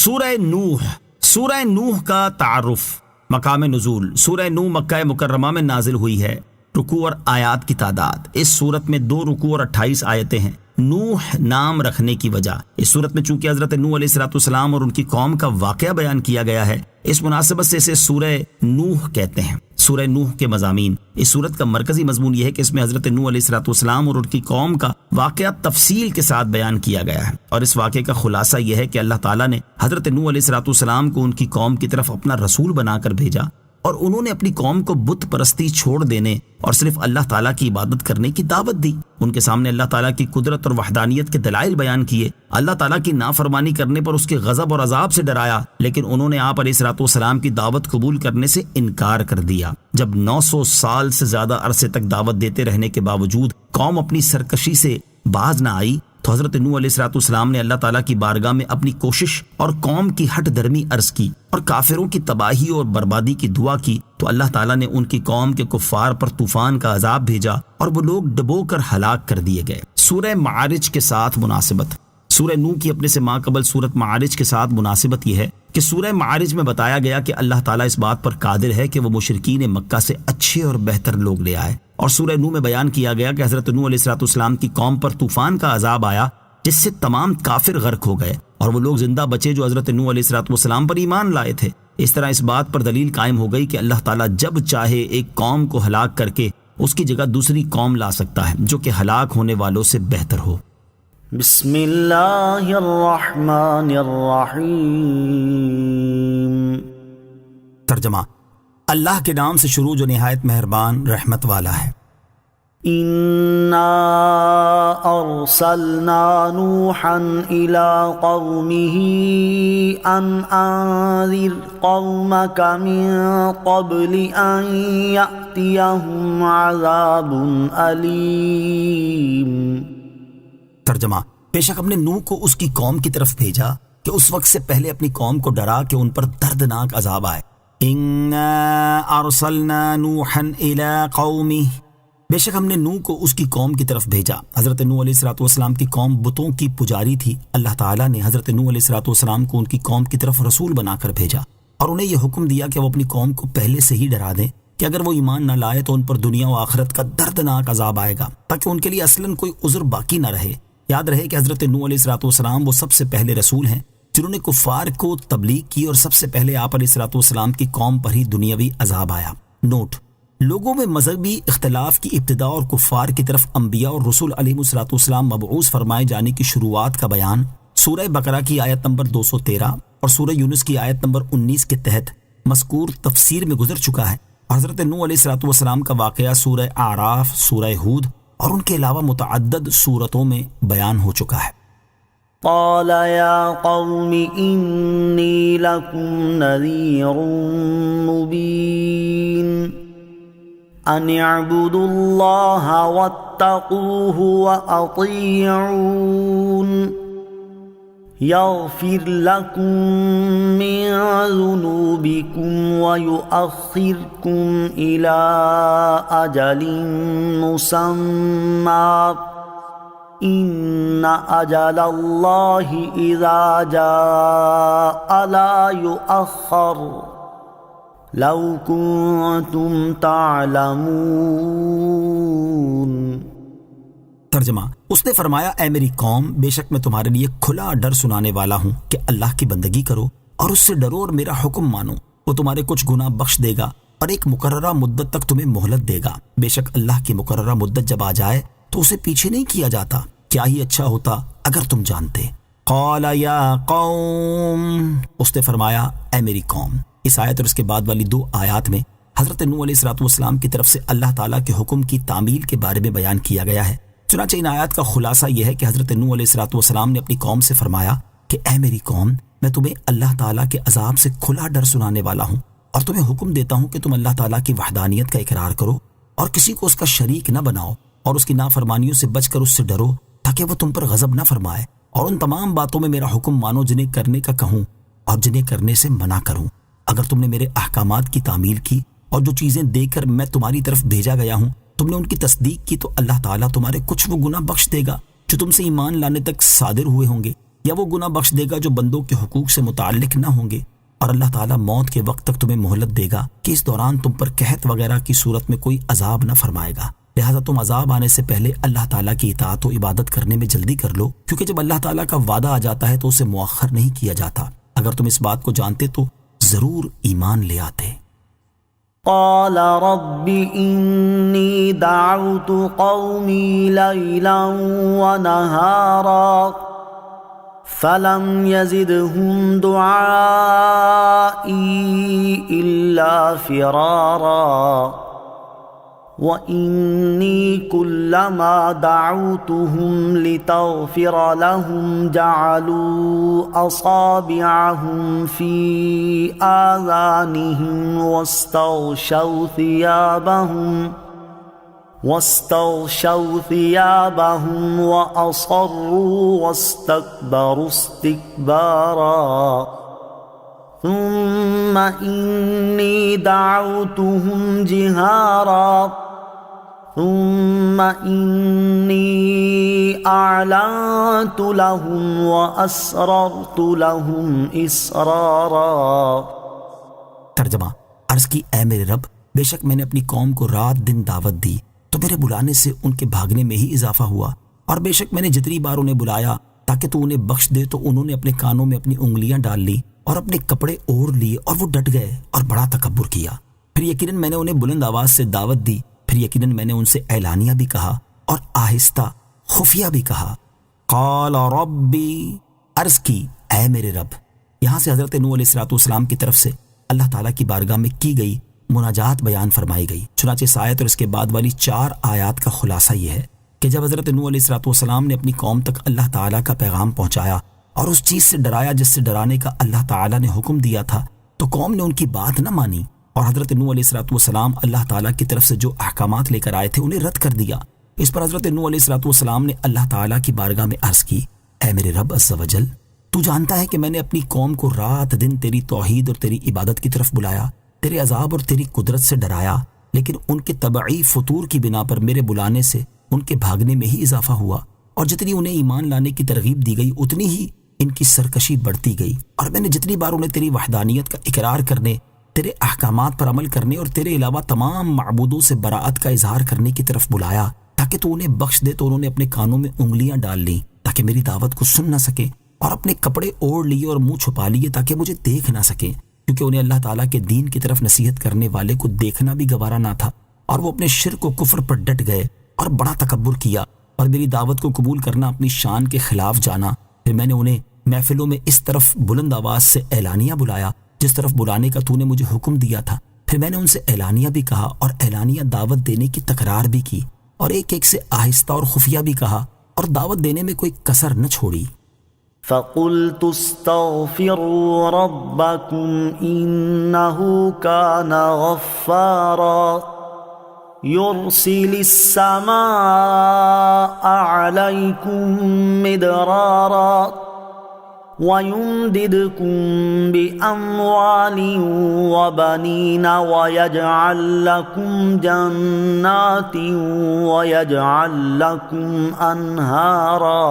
سورہ نوح کا تعارف، مقام نزول۔ سورہ نوح مکہ مکرمہ میں نازل ہوئی ہے۔ رکوع اور آیات کی تعداد، اس صورت میں 2 رکوع اور 28 آیتیں ہیں۔ نوح نام رکھنے کی وجہ، اس صورت میں چونکہ حضرت نوح علیہ السلام اور ان کی قوم کا واقعہ بیان کیا گیا ہے، اس مناسبت سے اسے سورہ نوح کہتے ہیں۔ سورہ نوح کے مضامین، اس صورت کا مرکزی مضمون یہ ہے کہ اس میں حضرت نوح علیہ السلام اور ان کی قوم کا واقعہ تفصیل کے ساتھ بیان کیا گیا ہے، اور اس واقعے کا خلاصہ یہ ہے کہ اللہ تعالیٰ نے حضرت نوح علیہ السلام کو ان کی قوم کی طرف اپنا رسول بنا کر بھیجا، اور انہوں نے اپنی قوم کو بت پرستی چھوڑ دینے اور صرف اللہ تعالیٰ کی عبادت کرنے کی دعوت دی۔ ان کے سامنے اللہ تعالیٰ کی قدرت اور وحدانیت کے دلائل بیان کیے، اللہ تعالیٰ کی نافرمانی کرنے پر اس کے غضب اور عذاب سے ڈرایا، لیکن انہوں نے آپ علیہ السلام کی دعوت قبول کرنے سے انکار کر دیا۔ جب 900 سال سے زیادہ عرصے تک دعوت دیتے رہنے کے باوجود قوم اپنی سرکشی سے باز نہ آئی، تو حضرت نوح علیہ السلام نے اللہ تعالیٰ کی بارگاہ میں اپنی کوشش اور قوم کی ہٹ درمی عرض کی اور کافروں کی تباہی اور بربادی کی دعا کی، تو اللہ تعالیٰ نے ان کی قوم کے کفار پر طوفان کا عذاب بھیجا اور وہ لوگ ڈبو کر ہلاک کر دیے گئے۔ سورہ معارج کے ساتھ مناسبت، سورہ نوح کی اپنے سے ماقبل سورت معارج کے ساتھ مناسبت یہ ہے کہ سورہ معارج میں بتایا گیا کہ اللہ تعالیٰ اس بات پر قادر ہے کہ وہ مشرکین مکہ سے اچھے اور بہتر لوگ لے آئے، اور سورہ نوح میں بیان کیا گیا کہ حضرت نوح علیہ السلام کی قوم پر طوفان کا عذاب آیا جس سے تمام کافر غرق ہو گئے اور وہ لوگ زندہ بچے جو حضرت نوح علیہ السلام پر ایمان لائے تھے۔ اس طرح اس بات پر دلیل قائم ہو گئی کہ اللہ تعالیٰ جب چاہے ایک قوم کو ہلاک کر کے اس کی جگہ دوسری قوم لا سکتا ہے جو کہ ہلاک ہونے والوں سے بہتر ہو۔ بسم اللہ الرحمن الرحیم۔ ترجمہ، اللہ کے نام سے شروع جو نہایت مہربان رحمت والا ہے۔ اِنَّا أَرْسَلْنَا نُوحًا إِلَىٰ قَوْمِهِ أَنْ أَنذِرْ قَوْمَكَ مِن قَبْلِ أَن يَأْتِيَهُمْ عَذَابٌ أَلِيمٌ۔ ترجمہ، بے شک ہم نے نوح کو اس کی قوم کی طرف بھیجا کہ اس وقت سے پہلے اپنی قوم کو ڈرا کہ ان پر دردناک عذاب آئے۔ اِنَّا أَرْسَلْنَا نُوحًا إِلَىٰ قَوْمِهِ، بے شک ہم نے نوح کو اس کی قوم کی طرف بھیجا۔ حضرت نوح علیہ السلام کی قوم بتوں کی پجاری تھی۔ اللہ تعالیٰ نے حضرت نوح علیہ السلام کو ان کی قوم کی طرف رسول بنا کر بھیجا اور انہیں یہ حکم دیا کہ وہ اپنی قوم کو پہلے سے ہی ڈرا دیں کہ اگر وہ ایمان نہ لائے تو ان پر دنیا و آخرت کا دردناک عذاب آئے گا، تاکہ ان کے لیے اصلاً کوئی عذر باقی نہ رہے۔ یاد رہے کہ حضرت نوح علیہ السلام وہ سب سے پہلے رسول ہیں جنہوں نے کفار کو تبلیغ کی، اور سب سے پہلے آپ علیہ السلام کی قوم پر ہی دنیاوی عذاب آیا۔ نوٹ: لوگوں میں مذہبی اختلاف کی ابتدا اور کفار کی طرف انبیاء اور رسول علیہ السلام مبعوث فرمائے جانے کی شروعات کا بیان سورہ بقرہ کی آیت نمبر 213 اور سورہ یونس کی آیت نمبر 19 کے تحت مذکور تفسیر میں گزر چکا ہے، اور حضرت نوح علیہ السلام کا واقعہ سورہ اعراف، سورہ ہود اور ان کے علاوہ متعدد سورتوں میں بیان ہو چکا ہے۔ قال یا قوم انی لکم نذیر مبین ان اعبدوا اللہ واتقوہ واطیعون یغفر لکم من ذنوبکم ویؤخرکم الی اجل مسمی ان اجل اللہ اذا جاء لا یؤخر لو کنتم تعلمون۔ ترجمہ، اس نے فرمایا، اے میری قوم، بے شک میں تمہارے لیے کھلا ڈر سنانے والا ہوں کہ اللہ کی بندگی کرو اور اس سے ڈرو اور میرا حکم مانو۔ وہ تمہارے کچھ گناہ بخش دے گا اور ایک مقررہ مدت تک تمہیں مہلت دے گا۔ بے شک اللہ کی مقررہ مدت جب آ جائے تو اسے پیچھے نہیں کیا جاتا۔ کیا ہی اچھا ہوتا اگر تم جانتے۔ قال یا قوم، اس نے فرمایا، اے میری قوم۔ اس آیت اور اس کے بعد والی 2 آیات میں حضرت نوح علیہ السلام کی طرف سے اللہ تعالیٰ کے حکم کی تعمیل کے بارے میں بیان کیا گیا ہے۔ چنانچہ ان آیات کا خلاصہ یہ ہے کہ حضرت نوح علیہ السلام نے اپنی قوم سے فرمایا کہ اے میری قوم، میں تمہیں اللہ تعالیٰ کے عذاب سے کھلا ڈر سنانے والا ہوں، اور تمہیں حکم دیتا ہوں کہ تم اللہ تعالیٰ کی وحدانیت کا اقرار کرو اور کسی کو اس کا شریک نہ بناؤ، اور اس کی نافرمانیوں سے بچ کر اس سے ڈرو تاکہ وہ تم پر غضب نہ فرمائے، اور ان تمام باتوں میں میرا حکم مانو جنہیں کرنے کا کہوں اور جنہیں کرنے سے منع کروں۔ اگر تم نے میرے احکامات کی تعمیل کی اور جو چیزیں دے کر میں تمہاری طرف بھیجا گیا ہوں تم نے ان کی تصدیق کی، تو اللہ تعالیٰ تمہارے کچھ وہ گناہ بخش دے گا جو تم سے ایمان لانے تک صادر ہوئے ہوں گے، یا وہ گناہ بخش دے گا جو بندوں کے حقوق سے متعلق نہ ہوں گے، اور اللہ تعالیٰ موت کے وقت تک تمہیں مہلت دے گا کہ اس دوران تم پر قحط وغیرہ کی صورت میں کوئی عذاب نہ فرمائے گا، لہٰذا تم عذاب آنے سے پہلے اللہ تعالیٰ کی اطاعت و عبادت کرنے میں جلدی کر لو، کیونکہ جب اللہ تعالیٰ کا وعدہ آ جاتا ہے تو اسے مؤخر نہیں کیا جاتا۔ اگر تم اس بات کو جانتے تو ضرور ایمان لے آتے۔ قال رب إني دعوت قومي ليلا ونهارا فلم يزدهم دعائي إلا فرارا وإني كلما دعوتهم لتغفر لهم جعلوا أصابعهم في آذانهم واستغشوا ثيابهم وأصروا واستكبروا استكبارا ثم إني دعوتهم جهارا ثم إني أعلنت لهم وأسررت لهم إسرارا۔ ترجمہ، عرض کی اے میرے رب، بے شک میں نے اپنی قوم کو رات دن دعوت دی تو میرے بلانے سے ان کے بھاگنے میں ہی اضافہ ہوا، اور بے شک میں نے جتنی بار انہیں بلایا تاکہ تو انہیں بخش دے تو انہوں نے اپنے کانوں میں اپنی انگلیاں ڈال لی اور اپنے کپڑے اوڑھ لیے اور وہ ڈٹ گئے اور بڑا تکبر کیا۔ پھر یقیناً میں نے انہیں بلند آواز سے دعوت دی، پھر یقیناً میں نے ان سے اعلانیہ بھی کہا اور آہستہ خفیہ بھی کہا۔ قال ربی، عرض کی اے میرے رب، یہاں سے حضرت نوح علیہ السلام کی طرف سے اللہ تعالیٰ کی بارگاہ میں کی گئی مناجات بیان فرمائی گئی۔ چنانچہ اس آیت اور اس کے بعد والی 4 آیات کا خلاصہ یہ ہے کہ جب حضرت نوح علیہ السلام نے اپنی قوم تک اللہ تعالیٰ کا پیغام پہنچایا اور اس چیز سے ڈرایا جس سے ڈرانے کا اللہ تعالیٰ نے حکم دیا تھا، تو قوم نے ان کی بات نہ مانی اور حضرت نوح علیہ السلام اللہ تعالیٰ کی طرف سے جو احکامات لے کر آئے تھے انہیں رد کر دیا۔ اس پر حضرت نوح علیہ السلام نے اللہ تعالیٰ کی بارگاہ میں عرض کی، اے میرے رب عز و جل، تو جانتا ہے کہ میں نے اپنی قوم کو رات دن تیری توحید اور تیری عبادت کی طرف بلایا، تیرے عذاب اور تیری قدرت سے ڈرایا، لیکن ان کے طبعی فطور کی بنا پر میرے بلانے سے ان کے بھاگنے میں ہی اضافہ ہوا، اور جتنی انہیں ایمان لانے کی ترغیب دی گئی اتنی ہی ان کی سرکشی بڑھتی گئی، اور میں نے جتنی بار انہیں تیری وحدانیت کا اقرار کرنے، تیرے احکامات پر عمل کرنے اور تیرے علاوہ تمام معبودوں سے براءت کا اظہار کرنے کی طرف بلایا تاکہ تو انہیں بخش دے، تو انہوں نے اپنے کانوں میں انگلیاں ڈال لیں تاکہ میری دعوت کو سن نہ سکیں، اور اپنے کپڑے اوڑھ لیے اور منہ چھپا لیے تاکہ مجھے دیکھ نہ سکیں، کیونکہ انہیں اللہ تعالیٰ کے دین کی طرف نصیحت کرنے والے کو دیکھنا بھی گوارا نہ تھا، اور وہ اپنے شرک و کفر پر ڈٹ گئے اور بڑا تکبر کیا اور میری دعوت کو قبول کرنا اپنی شان کے خلاف جانا۔ پھر میں نے انہیں محفلوں میں اس طرف بلند آواز سے اعلانیہ بلایا جس طرف بلانے کا تو نے مجھے حکم دیا تھا، پھر میں نے ان سے اعلانیہ بھی کہا اور اعلانیہ دعوت دینے کی تکرار بھی کی، اور ایک ایک سے آہستہ اور خفیہ بھی کہا اور دعوت دینے میں کوئی کسر نہ چھوڑی۔ فَقُلْتُ اسْتَغْفِرُوا رَبَّكُمْ إِنَّهُ كَانَ غَفَّارًا يُرْسِلِ السَّمَاءَ عَلَيْكُمْ مِدْرَارًا وَيُمْدِدْكُمْ بِأَمْوَالٍ وَبَنِينَ وَيَجْعَلْ لَكُمْ جَنَّاتٍ وَيَجْعَلْ لَكُمْ أَنْهَارًا۔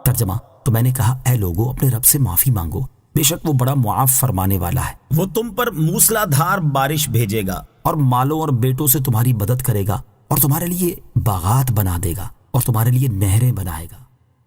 ترجمہ، تو میں نے کہا اے لوگو اپنے رب سے معافی مانگو، بے شک وہ بڑا معاف فرمانے والا ہے، وہ تم پر موسلا دھار بارش بھیجے گا اور مالوں اور بیٹوں سے تمہاری مدد کرے گا اور تمہارے لیے باغات بنا دے گا اور تمہارے لیے نہریں بنائے گا۔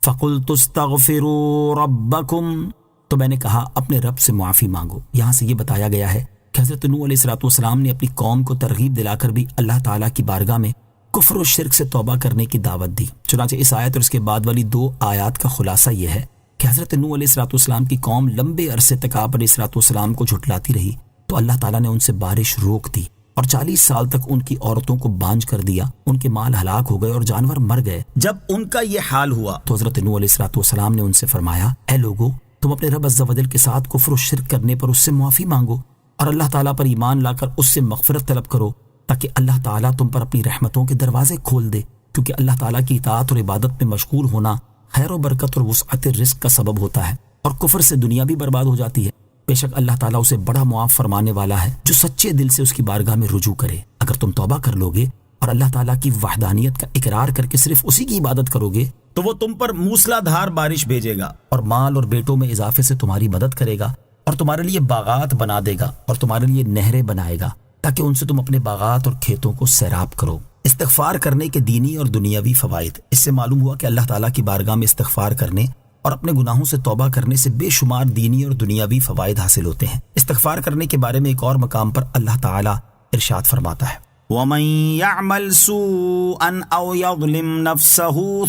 فَقُلْتُ اسْتَغْفِرُوا رَبَّكُمْ، تو میں نے کہا اپنے رب سے معافی مانگو۔ یہاں سے یہ بتایا گیا ہے کہ حضرت نوح علیہ السلام نے اپنی قوم کو ترغیب دلا کر بھی اللہ تعالیٰ کی بارگاہ میں کفر و شرک سے توبہ کرنے کی دعوت دی۔ چنانچہ اس آیت اور اس کے بعد والی 2 آیات کا خلاصہ یہ ہے کہ حضرت نوح علیہ السلام کی قوم لمبے عرصے تک آپ علیہ السلام کو جھٹلاتی رہی تو اللہ تعالیٰ نے ان سے بارش روک دی اور 40 سال تک ان کی عورتوں کو بانجھ کر دیا، ان کے مال ہلاک ہو گئے اور جانور مر گئے۔ جب ان کا یہ حال ہوا تو حضرت نوح علیہ السلام نے ان سے فرمایا، اے لوگو تم اپنے رب عز و جل کے ساتھ کفر و شرک کرنے پر اس سے معافی مانگو اور اللہ تعالیٰ پر ایمان لا کر اس سے مغفرت طلب کرو تاکہ اللہ تعالیٰ تم پر اپنی رحمتوں کے دروازے کھول دے، کیونکہ اللہ تعالیٰ کی اطاعت اور عبادت میں مشغول ہونا خیر و برکت اور وسعت رزق کا سبب ہوتا ہے، اور کفر سے دنیا بھی برباد ہو جاتی ہے۔ بے شک اللہ تعالیٰ اسے بڑا معاف فرمانے والا ہے جو سچے دل سے اس کی بارگاہ میں رجوع کرے۔ اگر تم توبہ کر لو گے اور اللہ تعالیٰ کی وحدانیت کا اقرار کر کے صرف اسی کی عبادت کرو گے تو تو وہ تم پر موسلا دھار بارش بھیجے گا اور مال اور بیٹوں میں اضافے سے تمہاری مدد کرے گا اور تمہارے لیے باغات بنا دے گا اور تمہارے لیے نہریں بنائے گا تاکہ ان سے تم اپنے باغات اور کھیتوں کو سیراب کرو۔ استغفار کرنے کے دینی اور دنیاوی فوائد۔ اس سے معلوم ہوا کہ اللہ تعالیٰ کی بارگاہ میں استغفار کرنے اور اپنے گناہوں سے توبہ کرنے سے بے شمار دینی اور دنیاوی فوائد حاصل ہوتے ہیں۔ استغفار کرنے کے بارے میں ایک اور مقام پر اللہ تعالیٰ ارشاد فرماتا ہے، وَمَن يَعْمَلْ سُوءًا أَوْ يَظْلِمْ نَفْسَهُ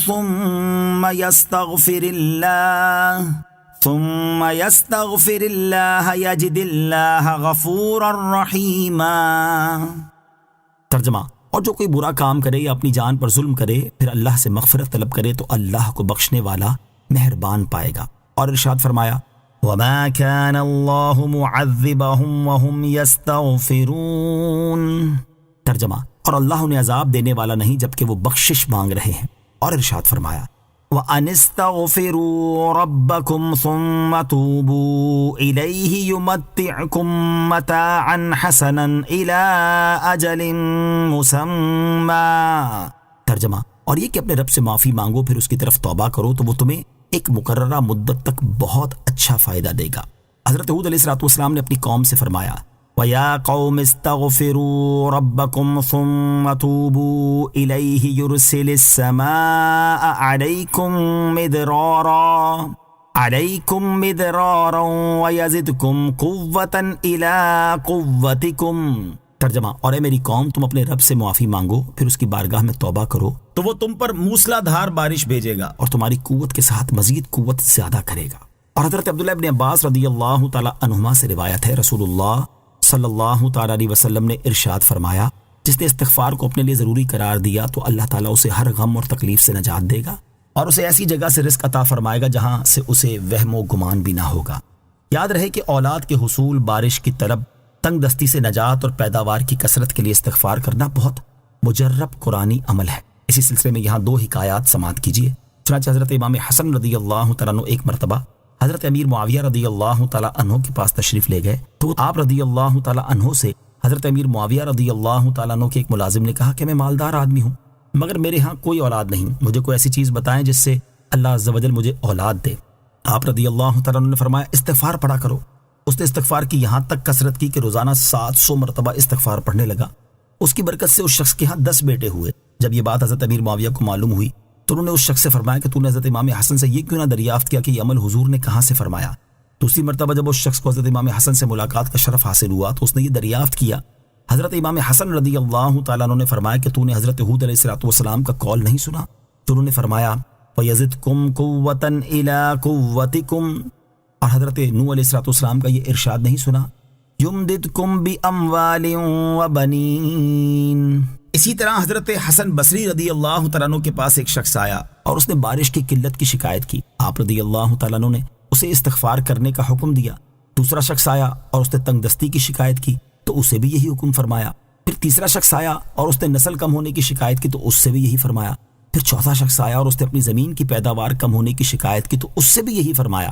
ثُمَّ يَسْتَغْفِرِ اللَّهَ يَجِدِ اللَّهَ غَفُورًا رَحِيمًا۔ ترجمہ، اور جو کوئی برا کام کرے یا اپنی جان پر ظلم کرے پھر اللہ سے مغفرت طلب کرے تو اللہ کو بخشنے والا مہربان پائے گا۔ اور ارشاد فرمایا، وَمَا كَانَ اللَّهُ مُعَذِّبَهُمْ وَهُمْ يَسْتَغْفِرُونَ۔ ترجمہ، اور اللہ انہیں عذاب دینے والا نہیں جبکہ وہ بخشش مانگ رہے ہیں۔ اور ارشاد فرمایا، وَأَنِ اسْتَغْفِرُوا رَبَّكُمْ ثُمَّ تُوبُوا إِلَيْهِ يُمَتِّعْكُمْ مَتَاعًا حَسَنًا إِلَىٰ أَجَلٍ مُّسَمًّى۔ ترجمہ، اور یہ کہ اپنے رب سے معافی مانگو پھر اس کی طرف توبہ کرو تو وہ تمہیں ایک مقررہ مدت تک بہت اچھا فائدہ دے گا۔ حضرت ہود علیہ السلام نے اپنی قوم سے فرمایا، وَيَا قَوْمِ اسْتَغْفِرُوا رَبَّكُمْ ثُمَّ تُوبُوا إِلَيْهِ يُرْسِلِ السَّمَاءَ عَلَيْكُمْ مِدْرَارًا وَيَزِدْكُمْ قُوَّةً إِلَىٰ قُوَّتِكُمْ۔ ترجمہ، اور اے میری قوم تم اپنے رب سے معافی مانگو پھر اس کی بارگاہ میں توبہ کرو تو وہ تم پر موسلا دھار بارش بھیجے گا اور تمہاری قوت کے ساتھ مزید قوت زیادہ کرے گا۔ اور حضرت عبداللہ ابن عباس رضی اللہ تعالی عنہما سے روایت ہے، رسول اللہ صلی اللہ تعالی علیہ وسلم نے ارشاد فرمایا، جس نے استغفار کو اپنے لیے ضروری قرار دیا تو اللہ تعالیٰ اسے ہر غم اور تکلیف سے نجات دے گا اور اسے ایسی جگہ سے رزق عطا فرمائے گا جہاں سے اسے وہم و گمان بھی نہ ہوگا۔ یاد رہے کہ اولاد کے حصول، بارش کی طلب، تنگ دستی سے نجات اور پیداوار کی کثرت کے لیے استغفار کرنا بہت مجرب قرآنی عمل ہے۔ اسی سلسلے میں یہاں دو حکایات سماعت کیجیے۔ چنانچہ حضرت امام حسن رضی اللہ تعالیٰ عنہ ایک مرتبہ حضرت امیر معاویہ رضی اللہ تعالیٰ عنہ کے پاس تشریف لے گئے تو آپ رضی اللہ تعالیٰ عنہ سے حضرت امیر معاویہ رضی اللہ تعالیٰ عنہ کے ایک ملازم نے کہا کہ میں مالدار آدمی ہوں مگر میرے ہاں کوئی اولاد نہیں، مجھے کوئی ایسی چیز بتائیں جس سے اللہ عز و جل مجھے اولاد دے۔ آپ رضی اللہ تعالیٰ عنہ نے فرمایا، استغفار پڑھا کرو۔ اس نے استغفار کی یہاں تک کثرت کی کہ روزانہ 700 مرتبہ استغفار پڑھنے لگا۔ اس کی برکت سے اس شخص کے ہاں 10 بیٹے ہوئے۔ جب یہ بات حضرت امیر معاویہ کو معلوم ہوئی تو انہوں نے اس شخص سے فرمایا کہ تو نے حضرت امام حسن سے یہ کیوں نہ دریافت کیا کہ یہ عمل حضور نے کہاں سے فرمایا؟ دوسری مرتبہ جب اس شخص کو حضرت امام حسن سے ملاقات کا شرف حاصل ہوا تو اس نے یہ دریافت کیا۔ حضرت امام حسن رضی اللہ تعالیٰ عنہ نے فرمایا کہ تو نے حضرت ہود علیہ السلام کا قول نہیں سنا؟ تو انہوں نے فرمایا، وَيَزِدْكُمْ قُوَّةً إِلَىٰ قُوَّتِكُمْ۔ اور حضرت نوح علیہ السلام کا یہ ارشاد نہیں سنا، يُمْدِدْكُمْ بِأَمْوَالٍ وَبَنِينَ۔ اسی طرح حضرت حسن بصری رضی اللہ تعالیٰ عنہ کے پاس ایک شخص آیا اور اس نے بارش کی قلت کی شکایت کی۔ آپ رضی اللہ تعالیٰ عنہ نے اسے استغفار کرنے کا حکم دیا۔ دوسرا شخص آیا اور اس نے تنگ دستی کی شکایت کی تو اسے بھی یہی حکم فرمایا۔ پھر تیسرا شخص آیا اور اس نے نسل کم ہونے کی شکایت کی تو اس سے بھی یہی فرمایا۔ پھر چوتھا شخص آیا اور اس نے اپنی زمین کی پیداوار کم ہونے کی شکایت کی تو اس سے بھی یہی فرمایا۔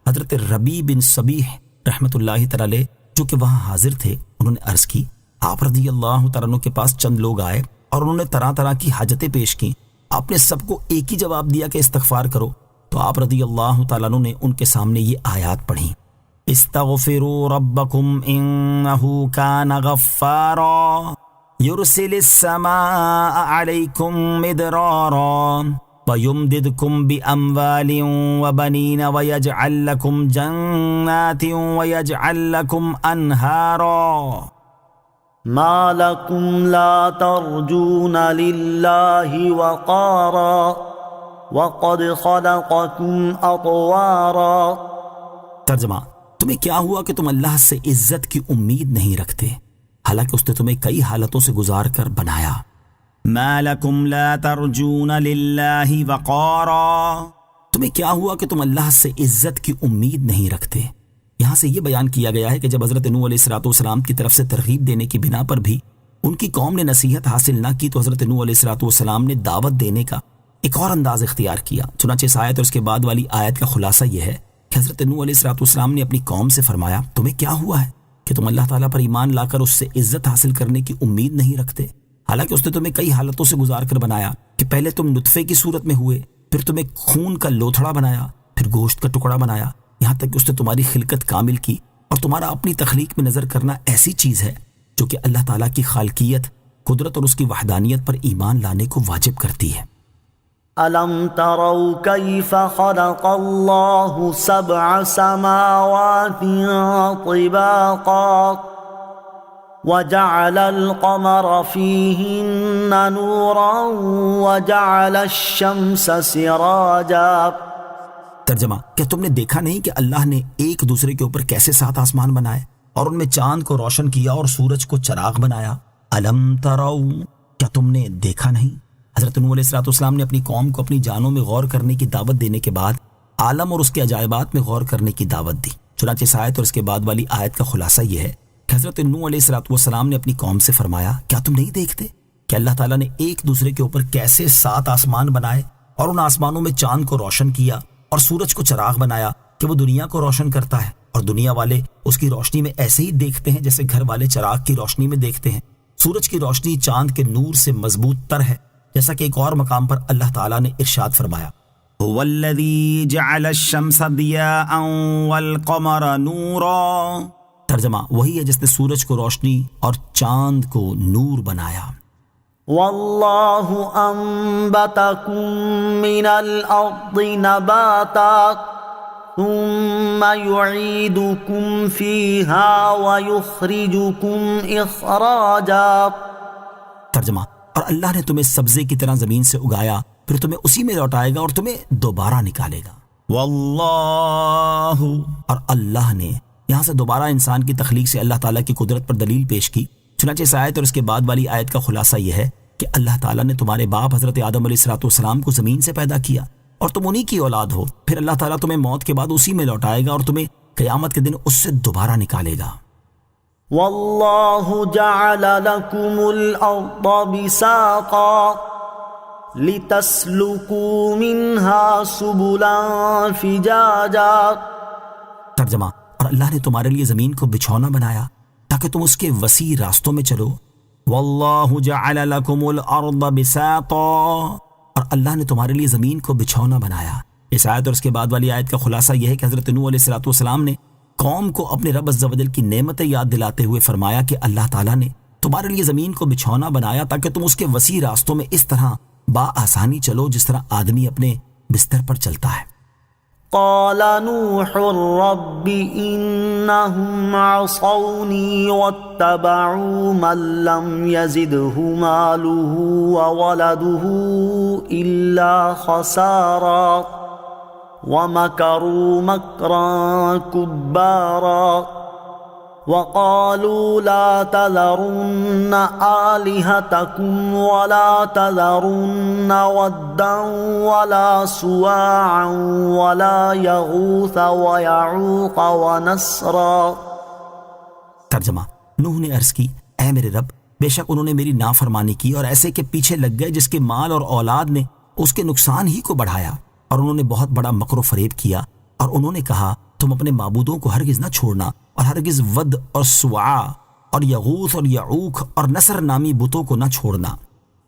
حضرت ربیع بن صبیح رحمۃ اللہ تعالی علیہ جو کہ وہاں حاضر تھے، انہوں نے عرض کی، آپ رضی اللہ تعالیٰ عنہ کے پاس چند لوگ آئے اور انہوں نے طرح طرح کی حاجتیں پیش کی۔ آپ نے سب کو ایک ہی جواب دیا کہ استغفار کرو۔ تو آپ رضی اللہ تعالیٰ عنہ نے ان کے سامنے یہ آیات پڑھی، استغفروا ربکم انہ کان غفارا یرسل السماء علیکم مدرارا وَيُمْدِدْكُمْ بِأَمْوَالٍ وَبَنِينَ وَيَجْعَلْ لَكُمْ جَنَّاتٍ وَيَجْعَلْ لَكُمْ أَنْهَارًا۔ ما لكم لا ترجون لله وقارا وقد خلقكم أطوارا۔ ترجمہ، تمہیں کیا ہوا کہ تم اللہ سے عزت کی امید نہیں رکھتے حالانکہ اس نے تمہیں کئی حالتوں سے گزار کر بنایا۔ ما لکم لا ترجون للہ وقارا، تمہیں کیا ہوا کہ تم اللہ سے عزت کی امید نہیں رکھتے۔ یہاں سے یہ بیان کیا گیا ہے کہ جب حضرت نوح علیہ السلام کی طرف سے ترغیب دینے کی بنا پر بھی ان کی قوم نے نصیحت حاصل نہ کی تو حضرت نوح علیہ السلام نے دعوت دینے کا ایک اور انداز اختیار کیا۔ چنانچہ اس آیت اور اس کے بعد والی آیت کا خلاصہ یہ ہے کہ حضرت نوح علیہ السلام نے اپنی قوم سے فرمایا، تمہیں کیا ہوا ہے کہ تم اللہ تعالیٰ پر ایمان لا کر اس سے عزت حاصل کرنے کی امید نہیں رکھتے، حالانکہ اس نے تمہیں کئی حالتوں سے گزار کر بنایا کہ پہلے تم نطفے کی صورت میں ہوئے، پھر تمہیں خون کا لوتھڑا بنایا، پھر گوشت کا ٹکڑا بنایا، یہاں تک کہ اس نے تمہاری خلقت کامل کی، اور تمہارا اپنی تخلیق میں نظر کرنا ایسی چیز ہے جو کہ اللہ تعالیٰ کی خالقیت، قدرت اور اس کی وحدانیت پر ایمان لانے کو واجب کرتی ہے۔ أَلَمْ تَرَوْا كَيْفَ خَلَقَ اللَّهُ سَبْعَ سَمَاوَاتٍ طِبَاقًا وَجَعَلَ الْقَمَرَ فِيهِنَّ نُورًا وَجَعَلَ الشَّمْسَ سِرَاجًا۔ ترجمہ، کیا تم نے دیکھا نہیں کہ اللہ نے ایک دوسرے کے اوپر کیسے 7 آسمان بنائے اور ان میں چاند کو روشن کیا اور سورج کو چراغ بنایا؟ الم ترو، کیا تم نے دیکھا نہیں؟ حضرت نوح علیہ السلام نے اپنی قوم کو اپنی جانوں میں غور کرنے کی دعوت دینے کے بعد عالم اور اس کے عجائبات میں غور کرنے کی دعوت دی۔ چنانچہ اس آیت اور اس کے بعد والی آیت کا خلاصہ یہ ہے کہ حضرت نوح علیہ السلام نے اپنی قوم سے فرمایا، کیا تم نہیں دیکھتے کہ اللہ تعالیٰ نے ایک دوسرے کے اوپر کیسے 7 آسمان بنائے اور ان آسمانوں میں چاند کو روشن کیا اور سورج کو چراغ بنایا کہ وہ دنیا کو روشن کرتا ہے، اور دنیا والے اس کی روشنی میں ایسے ہی دیکھتے ہیں جیسے گھر والے چراغ کی روشنی میں دیکھتے ہیں۔ سورج کی روشنی چاند کے نور سے مضبوط تر ہے، جیسا کہ ایک اور مقام پر اللہ تعالیٰ نے ارشاد فرمایا، هو الذی جعل الشمس ضیاء والقمر نورا۔ ترجمہ، وہی ہے جس نے سورج کو روشنی اور چاند کو نور بنایا۔ واللہ انبتکم من الارض نباتا ثم یعیدکم فیہا ویخرجکم اخراجا۔ ترجمہ، اور اللہ نے تمہیں سبزے کی طرح زمین سے اگایا، پھر تمہیں اسی میں لوٹائے گا اور تمہیں دوبارہ نکالے گا۔ واللہ، اور اللہ نے، یہاں سے دوبارہ انسان کی تخلیق سے اللہ تعالیٰ کی قدرت پر دلیل پیش کی۔ چنانچہ اس آیت اور اس کے بعد والی آیت کا خلاصہ یہ ہے کہ اللہ تعالیٰ نے تمہارے باپ حضرت آدم علیہ السلام کو زمین سے پیدا کیا اور تم انہی کی اولاد ہو، پھر اللہ تعالیٰ تمہیں موت کے بعد اسی میں لوٹائے گا اور تمہیں قیامت کے دن اس سے دوبارہ نکالے گا۔ واللہ جعل لکم الارض بساطا لتسلکوا منها سبلا فجاجا۔ ترجمہ، اور اللہ نے تمہارے لیے زمین کو بچھونا بنایا تاکہ تم اس کے وسیع راستوں میں چلو۔ واللہ جعل لکم الارض بساطا، اور اللہ نے تمہارے لیے زمین کو بچھونا بنایا۔ اس آیت اور اس کے بعد والی آیت کا خلاصہ یہ ہے کہ حضرت نوح علیہ السلام نے قوم کو اپنے رب عز و جل کی نعمتیں یاد دلاتے ہوئے فرمایا کہ اللہ تعالیٰ نے تمہارے لیے زمین کو بچھونا بنایا تاکہ تم اس کے وسیع راستوں میں اس طرح بآسانی چلو جس طرح آدمی اپنے بستر پر چلتا ہے۔ قال نوح رب انہم عصونی واتبعوا من لم یزدہ مالہ وولدہ الا خسارا ومکروا مکرا کبارا وقالوا لا تذرن آلهتكم ولا تذرن ودا ولا سواعا ولا يغوث ويعوق ونسرا۔ ترجمہ، نوح نے عرض کی، اے میرے رب، بے شک انہوں نے میری نافرمانی کی اور ایسے کے پیچھے لگ گئے جس کے مال اور اولاد نے اس کے نقصان ہی کو بڑھایا، اور انہوں نے بہت بڑا مکر و فریب کیا، اور انہوں نے کہا تم اپنے معبودوں کو ہرگز نہ چھوڑنا اور ہرگز ود اور سواع اور یغوث اور یعوق اور نصر نامی بتوں کو نہ چھوڑنا۔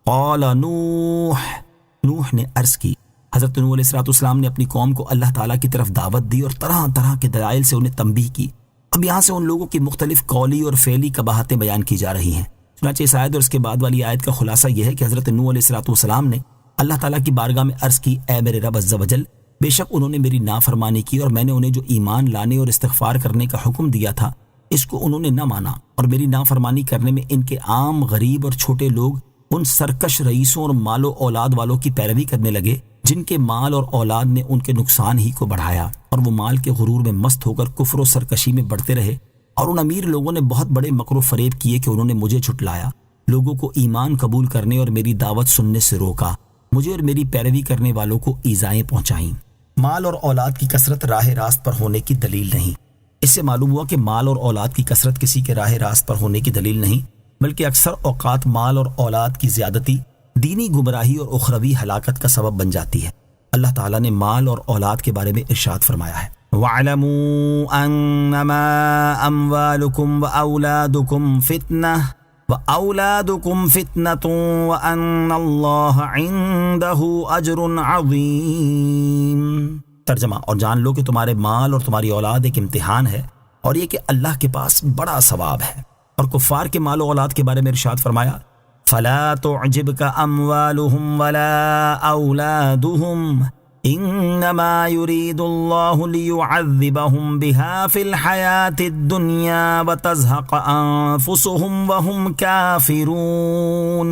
قال نوح نے عرض کی، حضرت نوح علیہ السلام نے اپنی قوم کو اللہ تعالیٰ کی طرف دعوت دی اور طرح طرح کے دلائل سے انہیں تنبیہ کی۔ اب یہاں سے ان لوگوں کی مختلف قولی اور فعلی قباحتیں بیان کی جا رہی ہیں۔ چنانچہ اس آیت اور اس کے بعد والی آیت کا خلاصہ یہ ہے کہ حضرت نوح علیہ السلام نے اللہ تعالیٰ کی بارگاہ میں عرض کی، اے میرے رب عز و جل، بے شک انہوں نے میری نافرمانی کی اور میں نے انہیں جو ایمان لانے اور استغفار کرنے کا حکم دیا تھا اس کو انہوں نے نہ مانا، اور میری نافرمانی کرنے میں ان کے عام غریب اور چھوٹے لوگ ان سرکش رئیسوں اور مال و اولاد والوں کی پیروی کرنے لگے جن کے مال اور اولاد نے ان کے نقصان ہی کو بڑھایا، اور وہ مال کے غرور میں مست ہو کر کفر و سرکشی میں بڑھتے رہے، اور ان امیر لوگوں نے بہت بڑے مکر و فریب کیے کہ انہوں نے مجھے جھٹلایا، لوگوں کو ایمان قبول کرنے اور میری دعوت سننے سے روکا، مجھے اور میری پیروی کرنے والوں کو ایذائیں پہنچائیں۔ مال اور اولاد کی کثرت راہ راست پر ہونے کی دلیل نہیں۔ اس سے معلوم ہوا کہ مال اور اولاد کی کثرت کسی کے راہ راست پر ہونے کی دلیل نہیں، بلکہ اکثر اوقات مال اور اولاد کی زیادتی دینی گمراہی اور اخروی ہلاکت کا سبب بن جاتی ہے۔ اللہ تعالیٰ نے مال اور اولاد کے بارے میں ارشاد فرمایا ہے، وَاعْلَمُوا أَنَّمَا أَمْوَالُكُمْ وَأَوْلَادُكُمْ فِتْنَةٌ وَأَوْلَادُكُمْ فِتْنَةٌ وَأَنَّ اللَّهَ عِندَهُ أَجْرٌ عَظِيمٌ۔ ترجمہ، اور جان لو کہ تمہارے مال اور تمہاری اولاد ایک امتحان ہے، اور یہ کہ اللہ کے پاس بڑا ثواب ہے۔ اور کفار کے مال و اولاد کے بارے میں ارشاد فرمایا، فَلَا تُعْجِبْكَ أَمْوَالُهُمْ وَلَا أَوْلَادُهُمْ إِنَّمَا يُرِيدُ اللَّهُ لِيُعَذِّبَهُمْ بِهَا فِي الْحَيَاةِ الدُّنْيَا وَتَزْهَقَ أَنفُسُهُمْ وَهُمْ كَافِرُونَ۔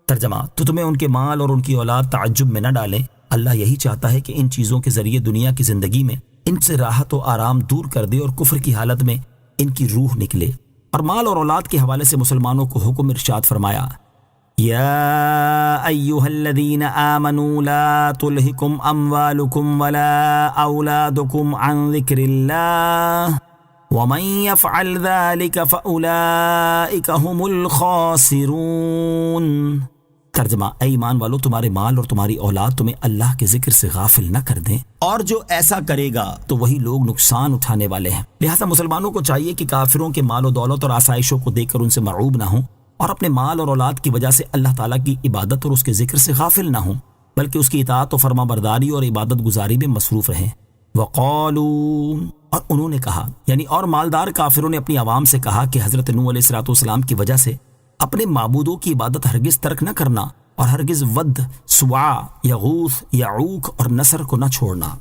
ترجمہ، تو تمہیں ان کے مال اور ان کی اولاد تعجب میں نہ ڈالیں، اللہ یہی چاہتا ہے کہ ان چیزوں کے ذریعے دنیا کی زندگی میں ان سے راحت و آرام دور کر دے اور کفر کی حالت میں ان کی روح نکلے۔ اور مال اور اولاد کے حوالے سے مسلمانوں کو حکم ارشاد فرمایا، يا أيها الذين آمنوا لا تلهكم أموالكم ولا أولادكم عن ذكر الله ومن يفعل ذلك فأولئك هم الخاسرون۔ ترجمہ، اے ایمان والو، تمہارے مال اور تمہاری اولاد تمہیں اللہ کے ذکر سے غافل نہ کر دیں، اور جو ایسا کرے گا تو وہی لوگ نقصان اٹھانے والے ہیں۔ لہٰذا مسلمانوں کو چاہیے کہ کافروں کے مال و دولت اور آسائشوں کو دیکھ کر ان سے مرعوب نہ ہوں، اور اپنے مال اور اولاد کی وجہ سے اللہ تعالیٰ کی عبادت اور اس کے ذکر سے غافل نہ ہوں، بلکہ اس کی اطاعت و فرما برداری اور عبادت گزاری میں مصروف رہیں۔ وقالوا، اور انہوں نے کہا، یعنی اور مالدار کافروں نے اپنی عوام سے کہا کہ حضرت نوح علیہ السلام کی وجہ سے اپنے معبودوں کی عبادت ہرگز ترک نہ کرنا، اور ہرگز ود، سواع، یغوث، یعوق اور نصر کو نہ چھوڑنا۔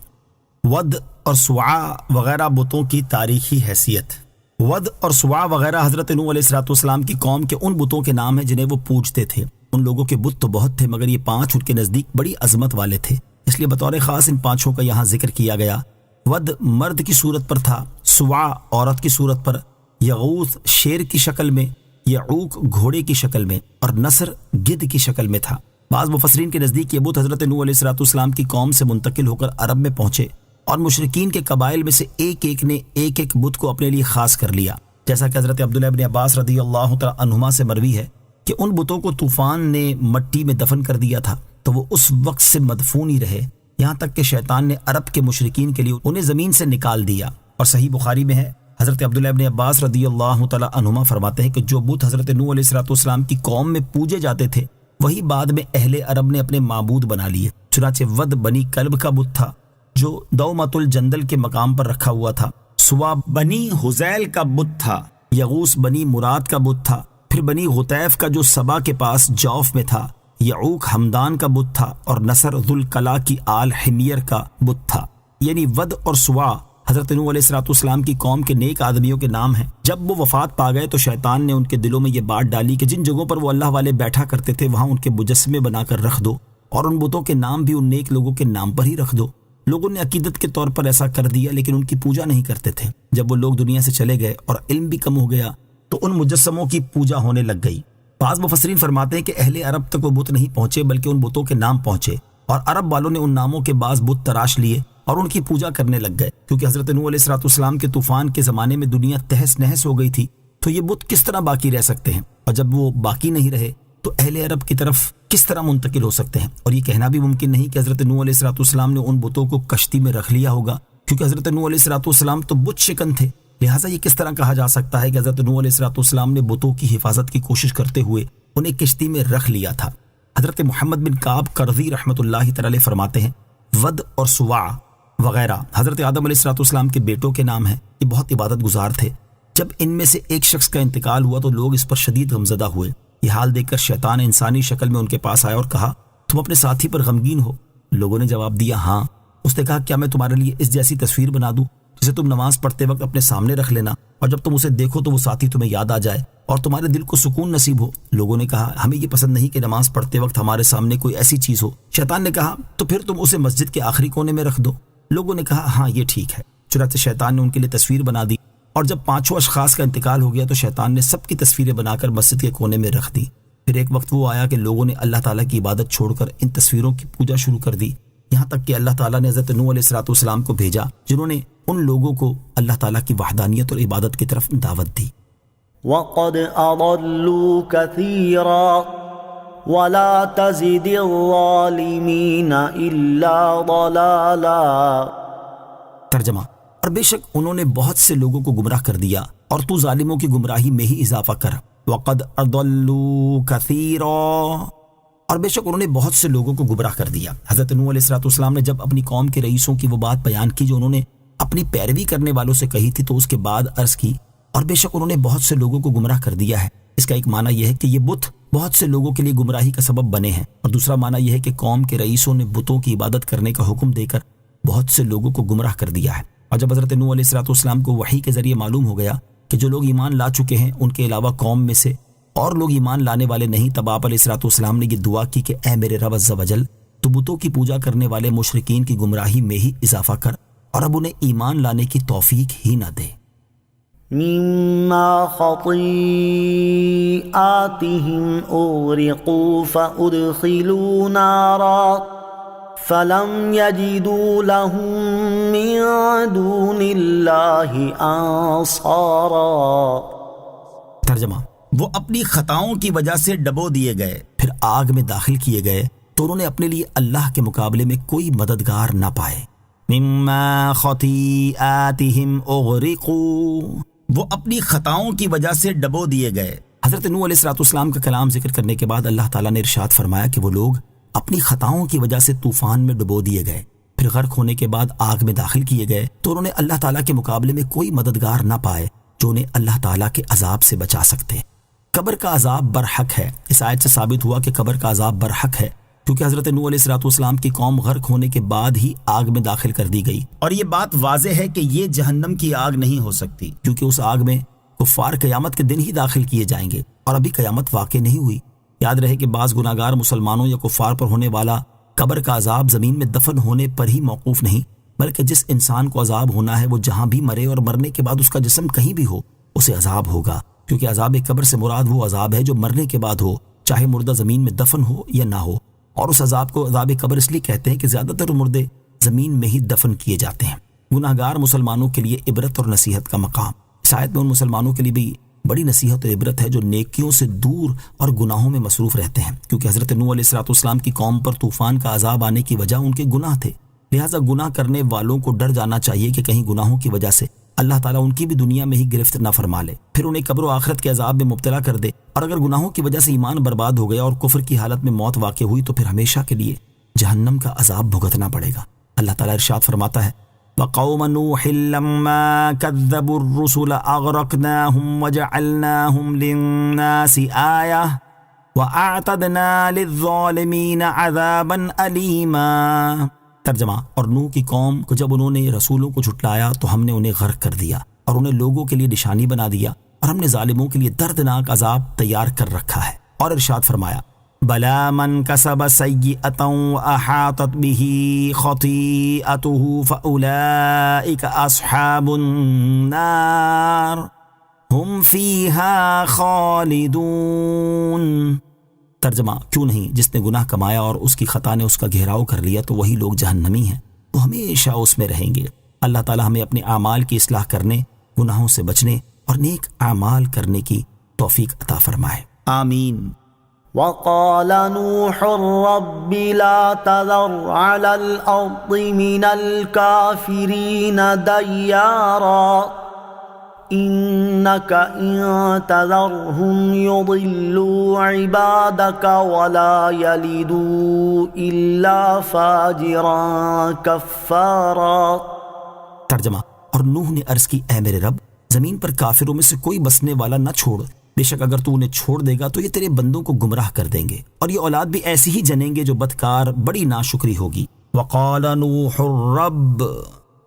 ود اور سواع وغیرہ بتوں کی تاریخی حیثیت۔ ود اور سواع وغیرہ حضرت نوح علیہ السلام کی قوم کے ان بتوں کے نام ہیں جنہیں وہ پوجتے تھے۔ ان لوگوں کے بت تو بہت تھے، مگر یہ 5 ان کے نزدیک بڑی عظمت والے تھے، اس لیے بطور خاص ان 5 کا یہاں ذکر کیا گیا۔ ود مرد کی صورت پر تھا، سواع عورت کی صورت پر، یغوث شیر کی شکل میں، یعوق گھوڑے کی شکل میں، اور نصر گدھ کی شکل میں تھا۔ بعض مفسرین کے نزدیک یہ بت حضرت نوح علیہ السلام کی قوم سے منتقل ہو کر عرب میں پہنچے، اور مشرکین کے قبائل میں سے ایک ایک نے ایک ایک بت کو اپنے لیے خاص کر لیا، جیسا کہ حضرت عبداللہ ابن عباس رضی اللہ تعالی عنہما سے مروی ہے کہ ان بتوں کو طوفان نے مٹی میں دفن کر دیا تھا، تو وہ اس وقت سے مدفون ہی رہے، یہاں تک کہ شیطان نے عرب کے مشرکین کے لیے انہیں زمین سے نکال دیا۔ اور صحیح بخاری میں ہے، حضرت عبداللہ ابن عباس رضی اللہ تعالی عنہما فرماتے ہیں کہ جو بت حضرت نوح علیہ السلام کی قوم میں پوجے جاتے تھے وہی بعد میں اہل عرب نے اپنے معبود بنا لیے۔ چنانچہ ود بنی کلب کا بت تھا جو دومت الجندل کے مقام پر رکھا ہوا تھا، سوا بنی حزیل کا بت تھا، یغوث بنی مراد کا بت تھا، پھر بنی غطیف کا جو سبا کے پاس جوف میں تھا، یعوق ہمدان کا بت تھا، اور نصر ذوالکلا کی آل حمیر کا بت تھا۔ یعنی ود اور سوا حضرت نوح علیہ السلام کی قوم کے نیک آدمیوں کے نام ہیں۔ جب وہ وفات پا گئے تو شیطان نے ان کے دلوں میں یہ بات ڈالی کہ جن جگہوں پر وہ اللہ والے بیٹھا کرتے تھے وہاں ان کے مجسمے بنا کر رکھ دو، اور ان بتوں کے نام بھی ان نیک لوگوں کے نام پر ہی رکھ دو۔ لوگوں نے عقیدت کے طور پر ایسا کر دیا، لیکن ان کی پوجا نہیں کرتے تھے۔ جب وہ لوگ دنیا سے چلے گئے اور علم بھی کم ہو گیا تو ان مجسموں کی پوجا ہونے لگ گئی۔ بعض مفسرین فرماتے ہیں کہ اہل عرب تک وہ بت نہیں پہنچے بلکہ ان بتوں کے نام پہنچے، اور عرب والوں نے ان ناموں کے بعض بت تراش لیے اور ان کی پوجا کرنے لگ گئے، کیونکہ حضرت نوح علیہ السلام کے طوفان کے زمانے میں دنیا تہس نہس ہو گئی تھی، تو یہ بت کس طرح باقی رہ سکتے ہیں؟ اور جب وہ باقی نہیں رہے تو اہل عرب کی طرف کس طرح منتقل ہو سکتے ہیں؟ اور یہ کہنا بھی ممکن نہیں کہ حضرت نوح علیہ السلام نے ان بتوں کو کشتی میں رکھ لیا ہوگا، کیونکہ حضرت نوح علیہ السلام تو بت شکن تھے۔ لہٰذا یہ کس طرح کہا جا سکتا ہے کہ حضرت نوح علیہ السلام نے بتوں کی حفاظت کی کوشش کرتے ہوئے انہیں کشتی میں رکھ لیا تھا؟ حضرت محمد بن کعب قرظی رحمۃ اللہ تعالی فرماتے ہیں، ود اور سواع وغیرہ حضرت آدم علیہ السلام کے بیٹوں کے نام ہیں، یہ بہت عبادت گزار تھے۔ جب ان میں سے ایک شخص کا انتقال ہوا تو لوگ اس پر شدید غمزدہ ہوئے۔ یہ حال دیکھ کر شیطان انسانی شکل میں ان کے پاس آیا اور کہا، تم اپنے ساتھی پر غمگین ہو؟ لوگوں نے جواب دیا، ہاں۔ اس نے کہا، کیا میں تمہارے لیے اس جیسی تصویر بنا دوں جسے تم نماز پڑھتے وقت اپنے سامنے رکھ لینا، اور جب تم اسے دیکھو تو وہ ساتھی تمہیں یاد آ جائے اور تمہارے دل کو سکون نصیب ہو؟ لوگوں نے کہا، ہمیں یہ پسند نہیں کہ نماز پڑھتے وقت ہمارے سامنے کوئی ایسی چیز ہو۔ شیطان نے کہا، تو پھر تم اسے مسجد کے آخری کونے میں رکھ دو۔ لوگوں نے کہا، ہاں یہ ٹھیک ہے۔ چنانچہ شیطان نے ان کے لیے تصویر بنا دی، اور جب 5 اشخاص کا انتقال ہو گیا تو شیطان نے سب کی تصویریں بنا کر مسجد کے کونے میں رکھ دی۔ پھر ایک وقت وہ آیا کہ لوگوں نے اللہ تعالیٰ کی عبادت چھوڑ کر ان تصویروں کی پوجا شروع کر دی، یہاں تک کہ اللہ تعالیٰ نے حضرت نوح علیہ السلام کو بھیجا جنہوں نے ان لوگوں کو اللہ تعالیٰ کی وحدانیت اور عبادت کی طرف دعوت دی۔ وَقَدْ أَضَلُّوا كَثِيرًا وَلَا تَزِدِ الظَّالِمِينَ إِلَّا ضَلَالًا۔ ترجمہ، اور بے شک انہوں نے بہت سے لوگوں کو گمراہ کر دیا، اور تو ظالموں کی گمراہی میں ہی اضافہ کر۔ وقد اضلوا کثیرا، اور بے شک انہوں نے بہت سے لوگوں کو گمراہ کر دیا۔ حضرت نوح علیہ السلام نے جب اپنی قوم کے رئیسوں کی وہ بات بیان کی جو انہوں نے اپنی پیروی کرنے والوں سے کہی تھی، تو اس کے بعد عرض کی اور بے شک انہوں نے بہت سے لوگوں کو گمراہ کر دیا ہے۔ اس کا ایک معنی یہ ہے کہ یہ بت بہت سے لوگوں کے لیے گمراہی کا سبب بنے ہیں، اور دوسرا معنی یہ ہے کہ قوم کے رئیسوں نے بتوں کی عبادت کرنے کا حکم دے کر بہت سے لوگوں کو گمراہ کر دیا ہے۔ اور جب حضرت نوح علیہ السلام کو وحی کے ذریعے معلوم ہو گیا کہ جو لوگ ایمان لا چکے ہیں ان کے علاوہ قوم میں سے اور لوگ ایمان لانے والے نہیں، تب آپ علیہ السلام نے یہ دعا کی کہ اے میرے رب عز و جل، تو بتوں کی پوجا کرنے والے مشرکین کی گمراہی میں ہی اضافہ کر اور اب انہیں ایمان لانے کی توفیق ہی نہ دے۔ مما خطيئاتهم أغرقوا فأدخلوا نارا فلم يجدوا لهم من دون الله أنصارا۔ ترجمہ، وہ اپنی خطاؤں کی وجہ سے ڈبو دیے گئے، پھر آگ میں داخل کیے گئے تو انہوں نے اپنے لیے اللہ کے مقابلے میں کوئی مددگار نہ پائے۔ مما خطیئاتہم اغرقوا، وہ اپنی خطاؤں کی وجہ سے ڈبو دیے گئے۔ حضرت نوح علیہ السلام کا کلام ذکر کرنے کے بعد اللہ تعالیٰ نے ارشاد فرمایا کہ وہ لوگ اپنی خطاؤں کی وجہ سے طوفان میں ڈبو دیے گئے، پھر غرق ہونے کے بعد آگ میں داخل کیے گئے تو انہوں نے اللہ تعالیٰ کے مقابلے میں کوئی مددگار نہ پائے جو انہیں اللہ تعالیٰ کے عذاب سے بچا سکتے۔ قبر کا عذاب برحق ہے۔ اس آیت سے ثابت ہوا کہ قبر کا عذاب برحق ہے، کیونکہ حضرت نوح علیہ السلام کی قوم غرق ہونے کے بعد ہی آگ میں داخل کر دی گئی، اور یہ بات واضح ہے کہ یہ جہنم کی آگ نہیں ہو سکتی، کیونکہ اس آگ میں کفار قیامت کے دن ہی داخل کیے جائیں گے، اور ابھی قیامت واقع نہیں ہوئی۔ یاد رہے کہ بعض گناہگار مسلمانوں یا کفار پر ہونے والا قبر کا عذاب زمین میں دفن ہونے پر ہی موقوف نہیں، بلکہ جس انسان کو عذاب ہونا ہے وہ جہاں بھی مرے اور مرنے کے بعد اس کا جسم کہیں بھی ہو اسے عذاب ہوگا، کیونکہ عذاب قبر سے مراد وہ عذاب ہے جو مرنے کے بعد ہو، چاہے مردہ زمین میں دفن ہو یا نہ ہو۔ اور اس عذاب کو عذاب قبر اس لیے کہتے ہیں کہ زیادہ تر مردے زمین میں ہی دفن کیے جاتے ہیں۔ گناہگار مسلمانوں کے لیے عبرت اور نصیحت کا مقام۔ اس آیت میں ان مسلمانوں کے لیے بھی بڑی نصیحت اور عبرت ہے جو نیکیوں سے دور اور گناہوں میں مصروف رہتے ہیں، کیونکہ حضرت نوح علیہ السلام کی قوم پر طوفان کا عذاب آنے کی وجہ ان کے گناہ تھے، لہٰذا گناہ کرنے والوں کو ڈر جانا چاہیے کہ کہیں گناہوں کی وجہ سے اللہ تعالیٰ ان کی بھی دنیا میں ہی گرفت نہ فرما لے، پھر انہیں قبر و آخرت کے عذاب میں مبتلا کر دے، اور اگر گناہوں کی وجہ سے ایمان برباد ہو گیا اور کفر کی حالت میں موت واقع ہوئی تو پھر ہمیشہ کے لیے جہنم کا عذاب بھگتنا پڑے گا۔ اللہ تعالیٰ ارشاد فرماتا ہے وَقَوْمَ نُوحٍ لَمَّا كَذَّبُوا الرُّسُلَ أَغْرَقْنَاهُمْ وَجَعَلْنَاهُمْ لِلنَّاسِ آيَةً وَأَعْتَدْنَا لِلظَّالِمِينَ عَذَابًا أَلِيمًا۔ ترجمہ، اور نوح کی قوم کو جب انہوں نے رسولوں کو جھٹلایا تو ہم نے انہیں غرق کر دیا اور انہیں لوگوں کے لیے نشانی بنا دیا، اور ہم نے ظالموں کے لیے دردناک عذاب تیار کر رکھا ہے۔ اور ارشاد فرمایا بلا من کسب سیئۃ واحاطت به خطیئته فاولئک اصحاب النار هم فیها خالدون۔ ترجمہ، کیوں نہیں، جس نے گناہ کمایا اور اس کی خطا نے اس کا گھیراؤ کر لیا تو وہی لوگ جہنمی ہیں، وہ ہمیشہ اس میں رہیں گے۔ اللہ تعالی ہمیں اپنے اعمال کی اصلاح کرنے، گناہوں سے بچنے اور نیک اعمال کرنے کی توفیق عطا فرمائے، آمین۔ وقال نوح رب لا تذر على الأرض من الكافرين ديارا إنك إن تذرهم يضلوا عبادك ولا يلدوا إلا فاجرا كفارا۔ ترجمہ، اور نوح نے عرض کی اے میرے رب، زمین پر کافروں میں سے کوئی بسنے والا نہ چھوڑ، بے شک اگر تو انہیں چھوڑ دے گا تو یہ تیرے بندوں کو گمراہ کر دیں گے، اور یہ اولاد بھی ایسی ہی جنیں گے جو بدکار بڑی ناشکری ہوگی۔ وقال نوح الرب،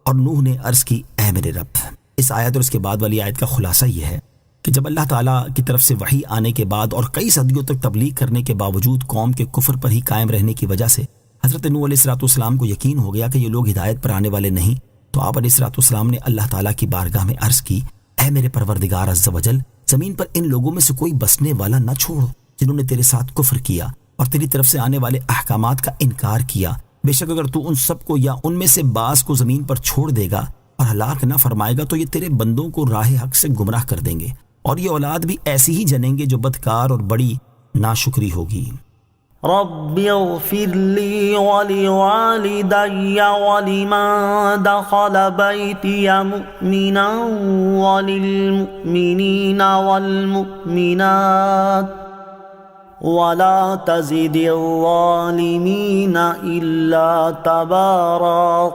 اور نوح نے عرض کی اے میرے رب۔ اس آیت اور اس کے بعد والی آیت کا خلاصہ یہ ہے کہ جب اللہ تعالیٰ کی طرف سے وحی آنے کے بعد اور کئی صدیوں تک تبلیغ کرنے کے باوجود قوم کے کفر پر ہی قائم رہنے کی وجہ سے حضرت نوح علیہ السلام کو یقین ہو گیا کہ یہ لوگ ہدایت پر آنے والے نہیں، تو آپ علیہ السلام نے اللہ تعالیٰ کی بارگاہ میں عرض کی اے میرے پروردگار عز و جل، زمین پر ان لوگوں میں سے کوئی بسنے والا نہ چھوڑ جنہوں نے تیرے ساتھ کفر کیا اور تیری طرف سے آنے والے احکامات کا انکار کیا۔ بے شک اگر تو ان سب کو یا ان میں سے بعض کو زمین پر چھوڑ دے گا اور ہلاک نہ فرمائے گا تو یہ تیرے بندوں کو راہ حق سے گمراہ کر دیں گے، اور یہ اولاد بھی ایسی ہی جنیں گے جو بدکار اور بڑی ناشکری ہوگی۔ رب اغفر لي ولوالدي ولمن دخل بيتي مؤمنا وللمؤمنين والمؤمنات ولا تزد الظالمين إلا تبارا۔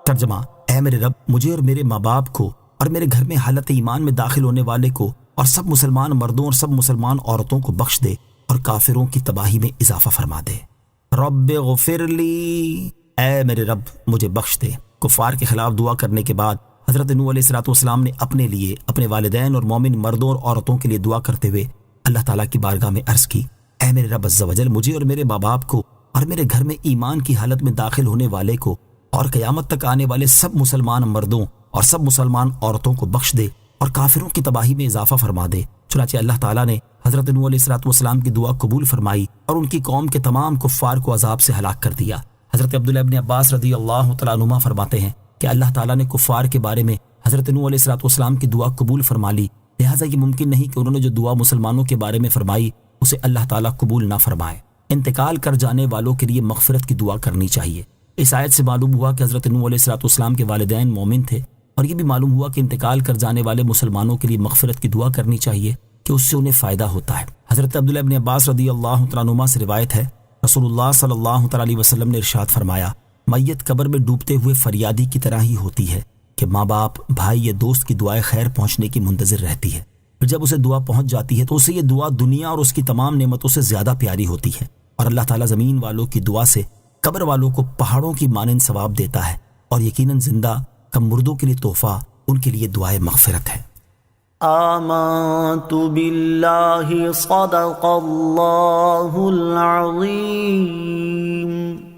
ترجمہ: اے میرے رب، مجھے اور میرے ماں باپ کو اور میرے گھر میں حالت ایمان میں داخل ہونے والے کو اور سب مسلمان مردوں اور سب مسلمان عورتوں کو بخش دے اور کافروں کی تباہی میں اضافہ فرما دے۔ رب اغفر لی، اے میرے رب مجھے بخش دے۔ کفار کے خلاف دعا کرنے کے بعد حضرت نوح علیہ السلام نے اپنے لیے، اپنے والدین اور مومن مردوں اور عورتوں کے لیے دعا کرتے ہوئے اللہ تعالیٰ کی بارگاہ میں عرض کی، اے میرے رب عز و جل، مجھے اور میرے ماں باپ کو اور میرے گھر میں ایمان کی حالت میں داخل ہونے والے کو اور قیامت تک آنے والے سب مسلمان مردوں اور سب مسلمان عورتوں کو بخش دے اور کافروں کی تباہی میں اضافہ فرما دے۔ چنانچہ اللہ تعالیٰ نے حضرت نوح علیہ السلام کی دعا قبول فرمائی اور ان کی قوم کے تمام کفار کو عذاب سے ہلاک کر دیا۔ حضرت عبداللہ ابن عباس رضی اللہ تعالیٰ عنہما فرماتے ہیں کہ اللہ تعالیٰ نے کفار کے بارے میں حضرت نوح علیہ السلام کی دعا قبول فرما لی، لہٰذا یہ ممکن نہیں کہ انہوں نے جو دعا مسلمانوں کے بارے میں فرمائی اسے اللہ تعالیٰ قبول نہ فرمائے۔ انتقال کر جانے والوں کے لیے مغفرت کی دعا کرنی چاہیے۔ اس آیت سے معلوم ہوا کہ حضرت نوح علیہ السلام کے والدین مومن تھے، اور یہ بھی معلوم ہوا کہ انتقال کر جانے والے مسلمانوں کے لیے مغفرت کی دعا کرنی چاہیے کہ اس سے انہیں فائدہ ہوتا ہے۔ حضرت عبداللہ ابن عباس رضی اللہ تعالیٰ عنہما سے روایت ہے، رسول اللہ صلی اللہ تعالیٰ علیہ وسلم نے ارشاد فرمایا، میت قبر میں ڈوبتے ہوئے فریادی کی طرح ہی ہوتی ہے کہ ماں باپ، بھائی یا دوست کی دعائے خیر پہنچنے کی منتظر رہتی ہے، پھر جب اسے دعا پہنچ جاتی ہے تو اسے یہ دعا دنیا اور اس کی تمام نعمتوں سے زیادہ پیاری ہوتی ہے، اور اللہ تعالیٰ زمین والوں کی دعا سے قبر والوں کو پہاڑوں کی مانند ثواب دیتا ہے، اور یقیناً زندہ کم مردوں کے لیے تحفہ ان کے لیے دعائے مغفرت ہے۔ آمنت باللہ صدق اللہ العظیم۔